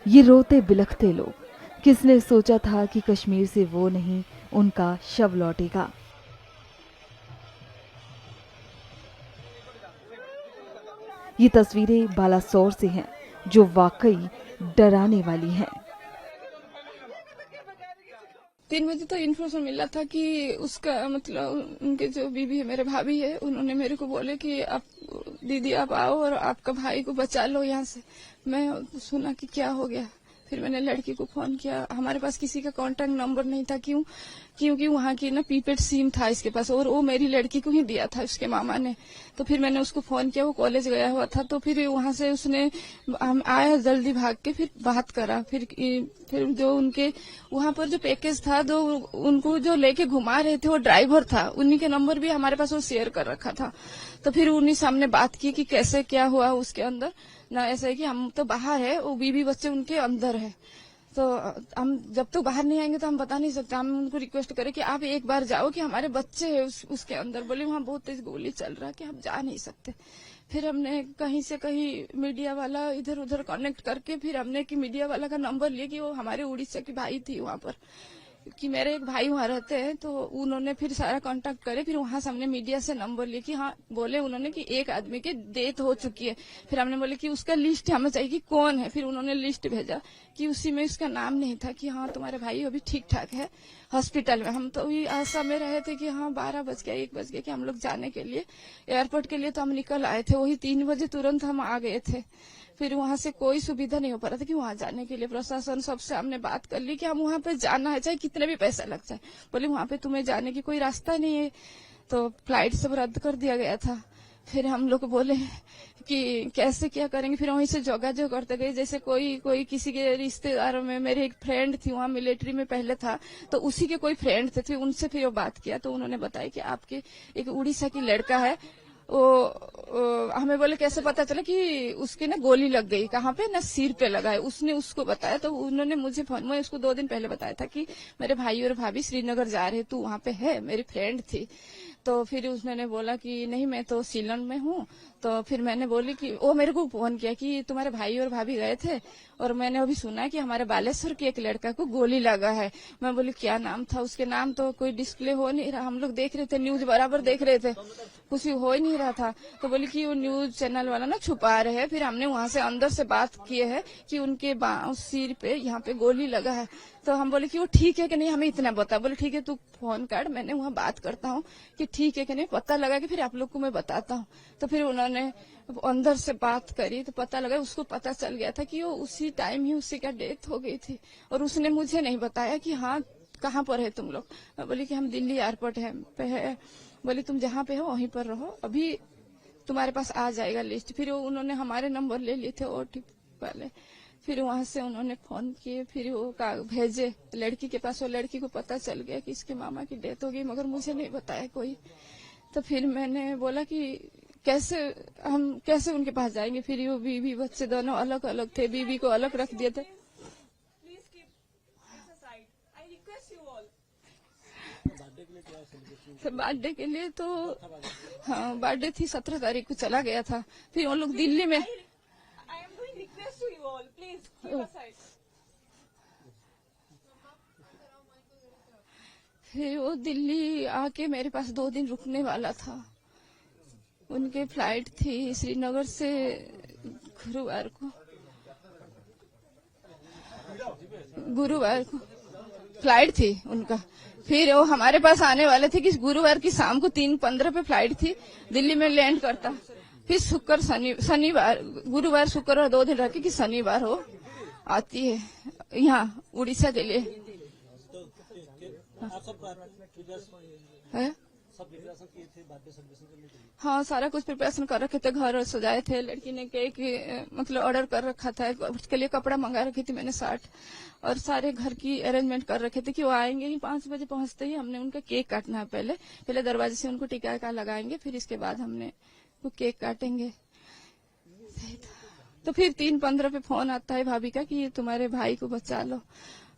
ये रोते बिलखते लोग, किसने सोचा था कि कश्मीर से वो नहीं उनका शव लौटेगा। ये तस्वीरें बालासोर से हैं, जो वाकई डराने वाली हैं। 3 बजे तो इन्फॉर्मेशन मिला था कि उसका मतलब उनके जो बीबी है, मेरे भाभी है, उन्होंने मेरे को बोले कि आप दीदी आप आओ और आपका भाई को बचा लो यहाँ से। मैं सुना कि क्या हो गया, फिर मैंने लड़की को फोन किया। हमारे पास किसी का कांटेक्ट नंबर नहीं था, क्योंकि वहाँ की ना प्रीपेड सिम था इसके पास, और वो मेरी लड़की को ही दिया था उसके मामा ने। तो फिर मैंने उसको फोन किया, वो कॉलेज गया हुआ था। तो फिर वहाँ से उसने आया जल्दी भाग के, फिर बात करा। फिर जो उनके वहाँ पर जो पैकेज था, जो उनको जो लेके घुमा रहे थे, वो ड्राइवर था, उन्हीं के नंबर भी हमारे पास वो शेयर कर रखा था। तो फिर उन्हीं सामने बात की कि कैसे क्या हुआ उसके अंदर। ना ऐसा है कि हम तो बाहर है, वो बीबी बच्चे उनके अंदर है, तो हम जब तक बाहर नहीं आएंगे तो हम बता नहीं सकते। हम उनको रिक्वेस्ट करें कि आप एक बार जाओ कि हमारे बच्चे हैं उसके अंदर। बोले वहाँ बहुत तेज गोली चल रहा है कि हम जा नहीं सकते। फिर हमने कहीं से कहीं मीडिया वाला इधर उधर कनेक्ट करके, फिर हमने कि मीडिया वाला का नंबर लिया कि वो हमारे उड़ीसा की भाई थी वहाँ पर, कि मेरे एक भाई वहाँ रहते हैं। तो उन्होंने फिर सारा कांटेक्ट करे, फिर वहां से हमने मीडिया से नंबर लिए कि हाँ, बोले उन्होंने कि एक आदमी की डेथ हो चुकी है। फिर हमने बोले कि उसका लिस्ट हमें चाहिए कि कौन है। फिर उन्होंने लिस्ट भेजा कि उसी में उसका नाम नहीं था, कि हाँ तुम्हारे भाई अभी ठीक ठाक है हॉस्पिटल में। हम तो अभी आशा में रहे थे कि हाँ 12 बज गया 1 बज गया कि हम लोग जाने के लिए एयरपोर्ट के लिए। तो हम निकल आए थे, वही 3 बजे तुरंत हम आ गए थे। फिर वहां से कोई सुविधा नहीं हो पा रहा था कि वहां जाने के लिए। प्रशासन सबसे हमने बात कर ली कि हम वहां पे जाना है, चाहे कितने भी पैसा लग जाए। बोले वहां पे तुम्हें जाने की कोई रास्ता नहीं है। तो फ्लाइट सब रद्द कर दिया गया था। फिर हम लोग बोले कि कैसे क्या करेंगे। फिर वहीं से जोगाजोग करते गए, जैसे कोई किसी के रिश्तेदारों में। मेरे एक फ्रेंड थी वहाँ मिलिट्री में पहले था, तो उसी के कोई फ्रेंड थे, फिर उनसे फिर वो बात किया। तो उन्होंने बताया कि आपके एक उड़ीसा की लड़का है, वो हमें बोले कैसे पता चला कि उसकी ना गोली लग गई, कहाँ पे ना सिर पे लगा है। उसने उसको बताया, तो उन्होंने मुझे फोन में उसको 2 दिन पहले बताया था कि मेरे भाई और भाभी श्रीनगर जा रहे, तू वहाँ पे है। मेरी फ्रेंड थी। तो फिर उसने बोला कि नहीं मैं तो सीलन में हूँ। तो फिर मैंने बोली कि वो मेरे को फोन किया कि तुम्हारे भाई और भाभी गए थे, और मैंने अभी सुना कि हमारे बालेश्वर के एक लड़का को गोली लगा है। मैं बोली क्या नाम था उसके? नाम तो कोई डिस्प्ले हो नहीं रहा, हम लोग देख रहे थे, न्यूज बराबर देख रहे थे, कुछ हो ही नहीं रहा था। तो बोली कि वो न्यूज चैनल वाला ना छुपा रहे हैं। फिर हमने वहां से अंदर से बात किए है कि उनके सिर पे यहाँ पे गोली लगा है। तो हम बोले कि वो ठीक है कि नहीं, हमें इतना बता। बोले ठीक है तू फोन कर, मैंने वहाँ बात करता हूँ कि ठीक है कि नहीं, पता लगा कि फिर आप लोग को मैं बताता हूँ। तो फिर उन्होंने अंदर से बात करी, तो पता लगा, उसको पता चल गया था कि वो उसी टाइम ही उसी का डेथ हो गई थी। और उसने मुझे नहीं बताया कि हाँ कहाँ पर है तुम लोग। मैं बोली कि हम दिल्ली एयरपोर्ट है। बोली तुम जहाँ पे हो वहीं पर रहो, अभी तुम्हारे पास आ जाएगा लिस्ट। फिर उन्होंने हमारे नंबर ले लिए थे ओटीपी वाले। फिर वहां से उन्होंने फोन किए, फिर वो भेजे लड़की के पास। वो लड़की को पता चल गया कि इसके मामा की डेथ हो गई, मगर मुझे नहीं बताया कोई। तो फिर मैंने बोला कि हम कैसे उनके पास जाएंगे। फिर वो बीवी बच्चे दोनों अलग अलग थे, बीवी को अलग रख दिए थे। बर्थडे के लिए तो हाँ बर्थडे थी 17 तारीख को चला गया था। फिर वो लोग दिल्ली में फिर वो दिल्ली आके मेरे पास 2 दिन रुकने वाला था। उनके फ्लाइट थी श्रीनगर से गुरुवार को फ्लाइट थी उनका। फिर वो हमारे पास आने वाले थे कि गुरुवार की शाम को 3:15 पे फ्लाइट थी, दिल्ली में लैंड करता। फिर शनिवार गुरुवार शुक्रवार 2 दिन रखे कि शनिवार हो आती है यहाँ उड़ीसा के लिए। है हाँ सारा कुछ प्रिपरेशन कर रखे थे, घर सजाए थे, लड़की ने केक मतलब ऑर्डर कर रखा था, उसके लिए कपड़ा मंगा रखी थी मैंने 60, और सारे घर की अरेंजमेंट कर रखे थे कि वो आएंगे ही 5 बजे पहुंचते ही हमने उनका केक काटना है। पहले दरवाजे से उनको टीका का लगाएंगे, फिर इसके बाद हमने वो केक काटेंगे। तो फिर 3:15 पे फोन आता है भाभी का कि तुम्हारे भाई को बचा लो।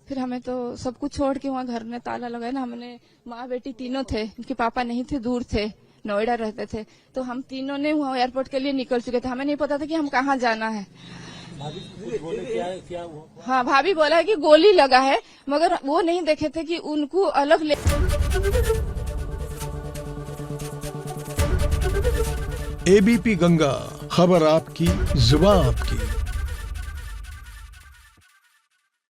फिर हमें तो सब कुछ छोड़ के वहाँ घर में ताला लगाया ना। हमने माँ बेटी तीनों थे, उनके पापा नहीं थे, दूर थे, नोएडा रहते थे। तो हम तीनों ने वहाँ एयरपोर्ट के लिए निकल चुके थे, हमें नहीं पता था कि हम कहाँ जाना है। हाँ, भाभी बोला है कि गोली लगा है, मगर वो नहीं देखे थे कि उनको अलग ले। एबीपी गंगा, खबर आपकी, जुबान आपकी।